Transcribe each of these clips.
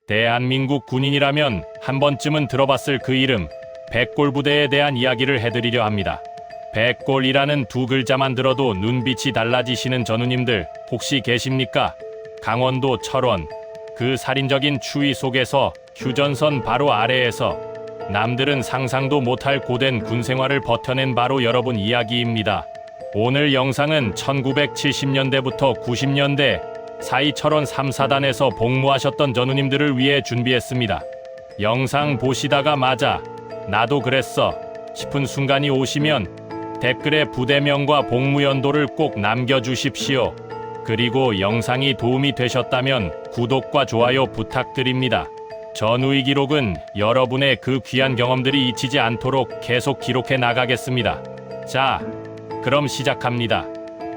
대한민국 군인이라면 한 번쯤은 들어봤을 그 이름, 백골부대에 대한 이야기를 해드리려 합니다. 백골이라는 두 글자만 들어도 눈빛이 달라지시는 전우님들 혹시 계십니까? 강원도 철원, 그 살인적인 추위 속에서 휴전선 바로 아래에서 남들은 상상도 못할 고된 군생활을 버텨낸 바로 여러분 이야기입니다. 오늘 영상은 1970년대부터 90년대 사이 철원 3사단에서 복무하셨던 전우님들을 위해 준비했습니다. 영상 보시다가 맞아, 나도 그랬어 싶은 순간이 오시면 댓글에 부대명과 복무연도를 꼭 남겨주십시오. 그리고 영상이 도움이 되셨다면 구독과 좋아요 부탁드립니다. 전우의 기록은 여러분의 그 귀한 경험들이 잊히지 않도록 계속 기록해 나가겠습니다. 자, 그럼 시작합니다.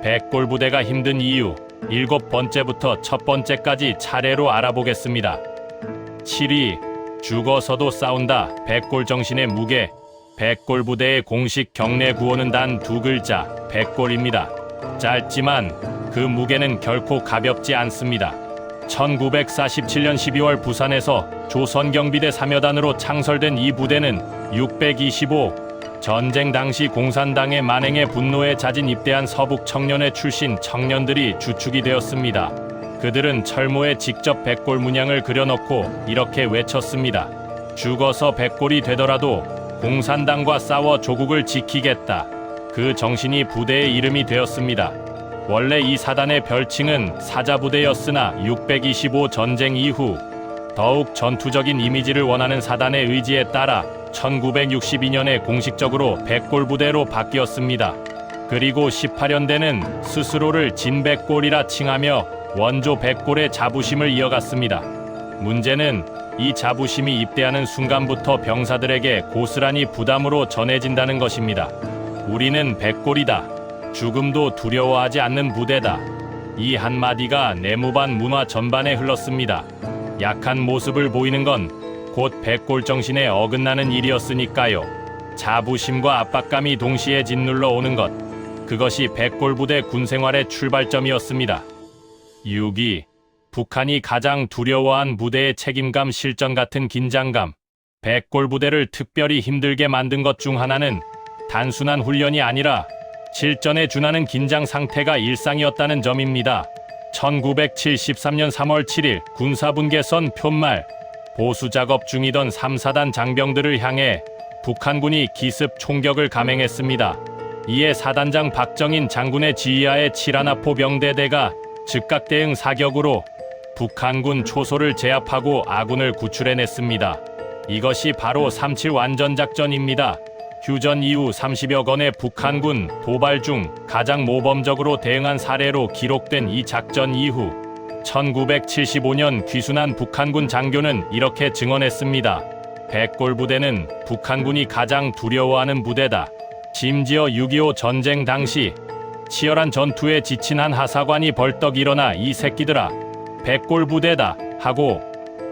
백골부대가 힘든 이유 7번째부터 1번째까지 차례로 알아보겠습니다. 7위, 죽어서도 싸운다. 백골 정신의 무게. 백골부대의 공식 경례 구호는 단 두 글자, 백골입니다. 짧지만 그 무게는 결코 가볍지 않습니다. 1947년 12월 부산에서 조선경비대 3여단으로 창설된 이 부대는 625, 전쟁 당시 공산당의 만행에 분노에 잦은 입대한 서북 청년회 출신 청년들이 주축이 되었습니다. 그들은 철모에 직접 백골 문양을 그려놓고 이렇게 외쳤습니다. 죽어서 백골이 되더라도 공산당과 싸워 조국을 지키겠다. 그 정신이 부대의 이름이 되었습니다. 원래 이 사단의 별칭은 사자부대였으나 625 전쟁 이후 더욱 전투적인 이미지를 원하는 사단의 의지에 따라 1962년에 공식적으로 백골부대로 바뀌었습니다. 그리고 18년대는 스스로를 진백골이라 칭하며 원조 백골의 자부심을 이어갔습니다. 문제는 이 자부심이 입대하는 순간부터 병사들에게 고스란히 부담으로 전해진다는 것입니다. 우리는 백골이다. 죽음도 두려워하지 않는 부대다. 이 한마디가 내무반 문화 전반에 흘렀습니다. 약한 모습을 보이는 건 곧 백골 정신에 어긋나는 일이었으니까요. 자부심과 압박감이 동시에 짓눌러 오는 것, 그것이 백골부대 군생활의 출발점이었습니다. 6위, 북한이 가장 두려워한 부대의 책임감 실전 같은 긴장감. 백골부대를 특별히 힘들게 만든 것 중 하나는 단순한 훈련이 아니라 실전에 준하는 긴장 상태가 일상이었다는 점입니다. 1973년 3월 7일 군사분계선 푯말 보수 작업 중이던 3사단 장병들을 향해 북한군이 기습 총격을 감행했습니다. 이에 사단장 박정인 장군의 지휘하에 7하나포 병대대가 즉각 대응 사격으로 북한군 초소를 제압하고 아군을 구출해냈습니다. 이것이 바로 3.7 완전작전입니다. 휴전 이후 30여 건의 북한군 도발 중 가장 모범적으로 대응한 사례로 기록된 이 작전 이후 1975년 귀순한 북한군 장교는 이렇게 증언했습니다. 백골부대는 북한군이 가장 두려워하는 부대다. 심지어 6.25 전쟁 당시 치열한 전투에 지친 한 하사관이 벌떡 일어나 이 새끼들아, 백골부대다 하고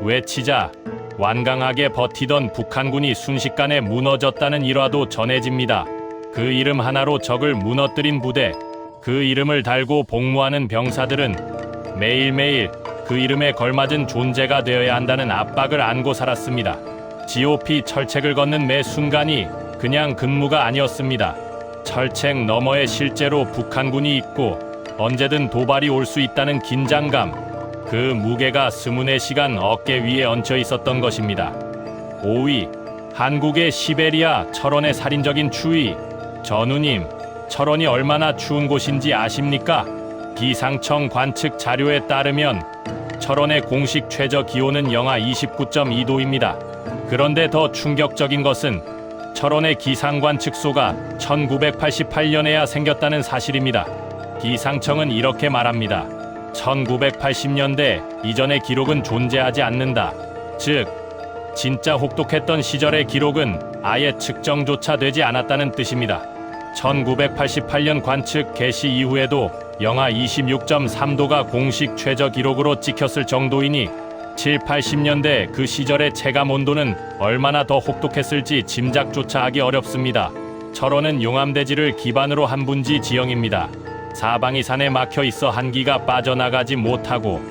외치자 완강하게 버티던 북한군이 순식간에 무너졌다는 일화도 전해집니다. 그 이름 하나로 적을 무너뜨린 부대, 그 이름을 달고 복무하는 병사들은 매일매일 그 이름에 걸맞은 존재가 되어야 한다는 압박을 안고 살았습니다. GOP 철책을 걷는 매 순간이 그냥 근무가 아니었습니다. 철책 너머에 실제로 북한군이 있고 언제든 도발이 올 수 있다는 긴장감, 그 무게가 24시간 어깨 위에 얹혀 있었던 것입니다. 5위, 한국의 시베리아 철원의 살인적인 추위. 전우님, 철원이 얼마나 추운 곳인지 아십니까? 기상청 관측 자료에 따르면 철원의 공식 최저 기온은 영하 29.2도입니다. 그런데 더 충격적인 것은 철원의 기상관측소가 1988년에야 생겼다는 사실입니다. 기상청은 이렇게 말합니다. 1980년대 이전의 기록은 존재하지 않는다. 즉, 진짜 혹독했던 시절의 기록은 아예 측정조차 되지 않았다는 뜻입니다. 1988년 관측 개시 이후에도 영하 26.3도가 공식 최저 기록으로 찍혔을 정도이니 7, 80년대 그 시절의 체감 온도는 얼마나 더 혹독했을지 짐작조차 하기 어렵습니다. 철원은 용암대지를 기반으로 한 분지 지형입니다. 사방이 산에 막혀 있어 한기가 빠져나가지 못하고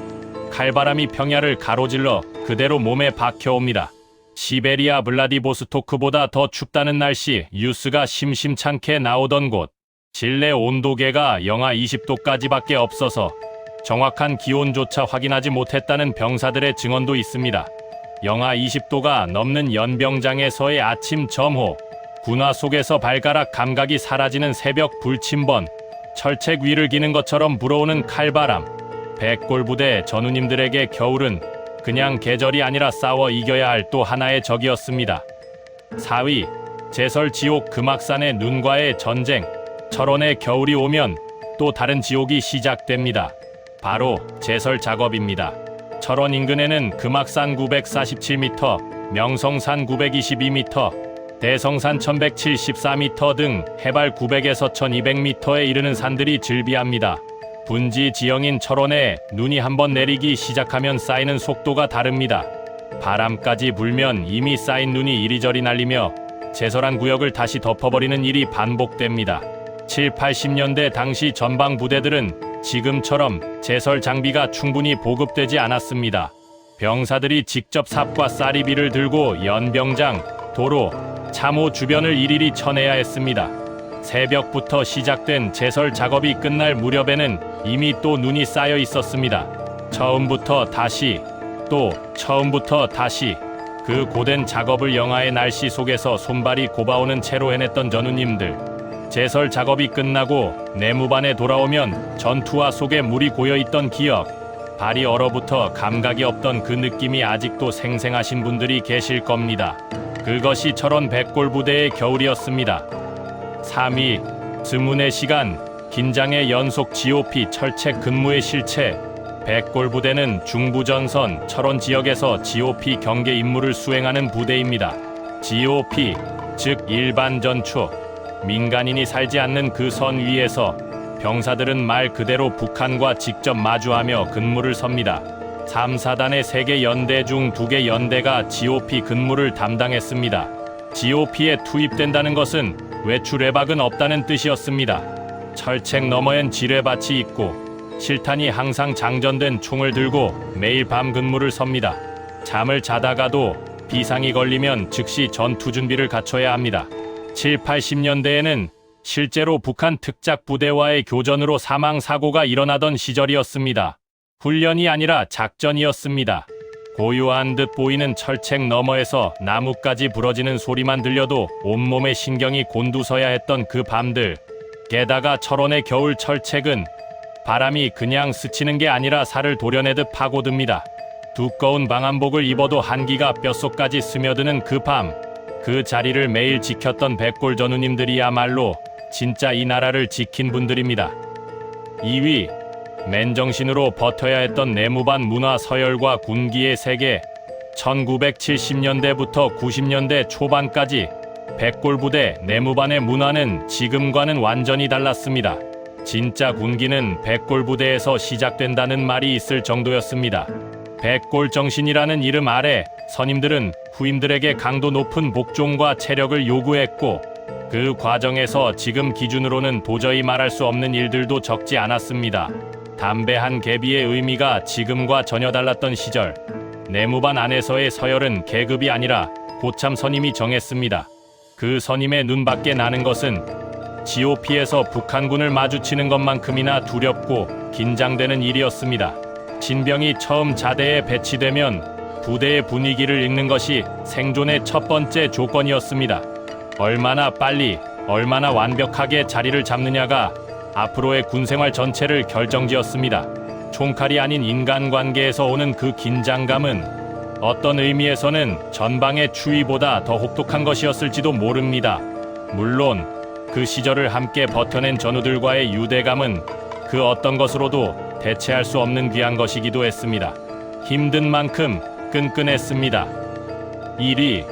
칼바람이 평야를 가로질러 그대로 몸에 박혀옵니다. 시베리아 블라디보스토크보다 더 춥다는 날씨 뉴스가 심심찮게 나오던 곳. 실내 온도계가 영하 20도까지밖에 없어서 정확한 기온조차 확인하지 못했다는 병사들의 증언도 있습니다. 영하 20도가 넘는 연병장에서의 아침 점호, 군화 속에서 발가락 감각이 사라지는 새벽 불침번, 철책 위를 기는 것처럼 불어오는 칼바람. 백골부대 전우님들에게 겨울은 그냥 계절이 아니라 싸워 이겨야 할 또 하나의 적이었습니다. 4위, 제설 지옥 금악산의 눈과의 전쟁. 철원의 겨울이 오면 또 다른 지옥이 시작됩니다. 바로 제설 작업입니다. 철원 인근에는 금악산 947m, 명성산 922m, 대성산 1174m 등 해발 900에서 1200m에 이르는 산들이 즐비합니다. 분지 지형인 철원에 눈이 한번 내리기 시작하면 쌓이는 속도가 다릅니다. 바람까지 불면 이미 쌓인 눈이 이리저리 날리며 제설한 구역을 다시 덮어버리는 일이 반복됩니다. 7, 80년대 당시 전방 부대들은 지금처럼 제설 장비가 충분히 보급되지 않았습니다. 병사들이 직접 삽과 쌀이비를 들고 연병장, 도로, 참호 주변을 일일이 쳐내야 했습니다. 새벽부터 시작된 제설 작업이 끝날 무렵에는 이미 또 눈이 쌓여 있었습니다. 처음부터 다시, 또 처음부터 다시 그 고된 작업을 영하의 날씨 속에서 손발이 고바오는 채로 해냈던 전우님들. 제설 작업이 끝나고 내무반에 돌아오면 전투화 속에 물이 고여있던 기억, 발이 얼어붙어 감각이 없던 그 느낌이 아직도 생생하신 분들이 계실 겁니다. 그것이 철원 백골부대의 겨울이었습니다. 3위, 스문의 시간, 긴장의 연속 GOP 철책 근무의 실체. 백골부대는 중부전선 철원 지역에서 GOP 경계 임무를 수행하는 부대입니다. GOP, 즉 일반 전투. 민간인이 살지 않는 그 선 위에서 병사들은 말 그대로 북한과 직접 마주하며 근무를 섭니다. 3, 4단의 3개 연대 중 2개 연대가 GOP 근무를 담당했습니다. GOP에 투입된다는 것은 외출 외박은 없다는 뜻이었습니다. 철책 너머엔 지뢰밭이 있고 실탄이 항상 장전된 총을 들고 매일 밤 근무를 섭니다. 잠을 자다가도 비상이 걸리면 즉시 전투 준비를 갖춰야 합니다. 7, 80년대에는 실제로 북한 특작 부대와의 교전으로 사망 사고가 일어나던 시절이었습니다. 훈련이 아니라 작전이었습니다. 고요한 듯 보이는 철책 너머에서 나뭇가지 부러지는 소리만 들려도 온몸의 신경이 곤두서야 했던 그 밤들. 게다가 철원의 겨울 철책은 바람이 그냥 스치는 게 아니라 살을 도려내듯 파고듭니다. 두꺼운 방한복을 입어도 한기가 뼛속까지 스며드는 그 밤. 그 자리를 매일 지켰던 백골 전우님들이야말로 진짜 이 나라를 지킨 분들입니다. 2위, 맨정신으로 버텨야 했던 내무반 문화 서열과 군기의 세계. 1970년대부터 90년대 초반까지 백골부대 내무반의 문화는 지금과는 완전히 달랐습니다. 진짜 군기는 백골부대에서 시작된다는 말이 있을 정도였습니다. 백골정신이라는 이름 아래 선임들은 후임들에게 강도 높은 복종과 체력을 요구했고 그 과정에서 지금 기준으로는 도저히 말할 수 없는 일들도 적지 않았습니다. 담배 한 개비의 의미가 지금과 전혀 달랐던 시절, 내무반 안에서의 서열은 계급이 아니라 고참 선임이 정했습니다. 그 선임의 눈밖에 나는 것은 GOP에서 북한군을 마주치는 것만큼이나 두렵고 긴장되는 일이었습니다. 신병이 처음 자대에 배치되면 부대의 분위기를 읽는 것이 생존의 첫 번째 조건이었습니다. 얼마나 빨리, 얼마나 완벽하게 자리를 잡느냐가 앞으로의 군생활 전체를 결정지었습니다. 총칼이 아닌 인간관계에서 오는 그 긴장감은 어떤 의미에서는 전방의 추위보다 더 혹독한 것이었을지도 모릅니다. 물론 그 시절을 함께 버텨낸 전우들과의 유대감은 그 어떤 것으로도 대체할 수 없는 귀한 것이기도 했습니다. 힘든 만큼 끈끈했습니다. 1위,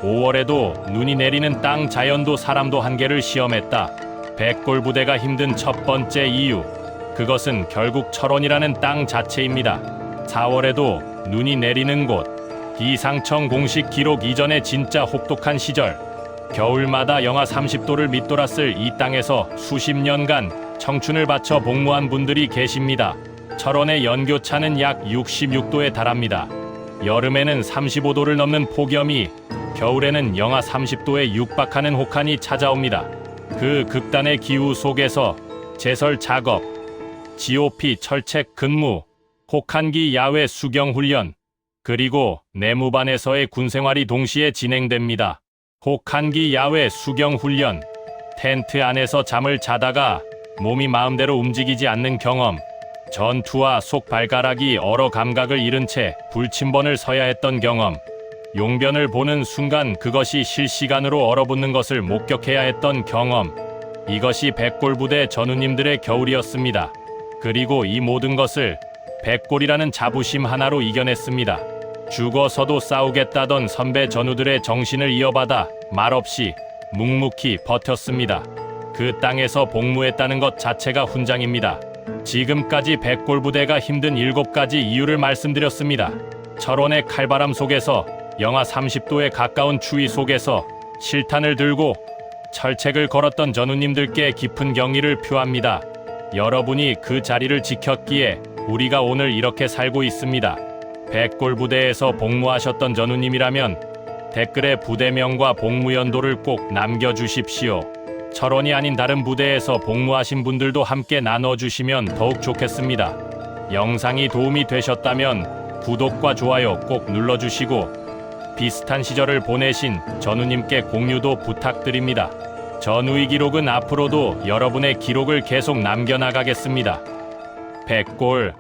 5월에도 눈이 내리는 땅 자연도 사람도 한계를 시험했다. 백골부대가 힘든 첫 번째 이유, 그것은 결국 철원이라는 땅 자체입니다. 4월에도 눈이 내리는 곳, 기상청 공식 기록 이전의 진짜 혹독한 시절, 겨울마다 영하 30도를 밑돌았을 이 땅에서 수십 년간 청춘을 바쳐 복무한 분들이 계십니다. 철원의 연교차는 약 66도에 달합니다. 여름에는 35도를 넘는 폭염이, 겨울에는 영하 30도에 육박하는 혹한이 찾아옵니다. 그 극단의 기후 속에서 제설 작업, GOP 철책 근무, 혹한기 야외 수경 훈련, 그리고 내무반에서의 군생활이 동시에 진행됩니다. 혹한기 야외 수경 훈련, 텐트 안에서 잠을 자다가 몸이 마음대로 움직이지 않는 경험, 전투와 속발가락이 얼어 감각을 잃은 채 불침번을 서야 했던 경험, 용변을 보는 순간 그것이 실시간으로 얼어붙는 것을 목격해야 했던 경험, 이것이 백골부대 전우님들의 겨울이었습니다. 그리고 이 모든 것을 백골이라는 자부심 하나로 이겨냈습니다. 죽어서도 싸우겠다던 선배 전우들의 정신을 이어받아 말없이 묵묵히 버텼습니다. 그 땅에서 복무했다는 것 자체가 훈장입니다. 지금까지 백골부대가 힘든 7가지 이유를 말씀드렸습니다. 철원의 칼바람 속에서, 영하 30도에 가까운 추위 속에서 실탄을 들고 철책을 걸었던 전우님들께 깊은 경의를 표합니다. 여러분이 그 자리를 지켰기에 우리가 오늘 이렇게 살고 있습니다. 백골부대에서 복무하셨던 전우님이라면 댓글에 부대명과 복무연도를 꼭 남겨주십시오. 철원이 아닌 다른 부대에서 복무하신 분들도 함께 나눠주시면 더욱 좋겠습니다. 영상이 도움이 되셨다면 구독과 좋아요 꼭 눌러주시고 비슷한 시절을 보내신 전우님께 공유도 부탁드립니다. 전우의 기록은 앞으로도 여러분의 기록을 계속 남겨나가겠습니다. 백골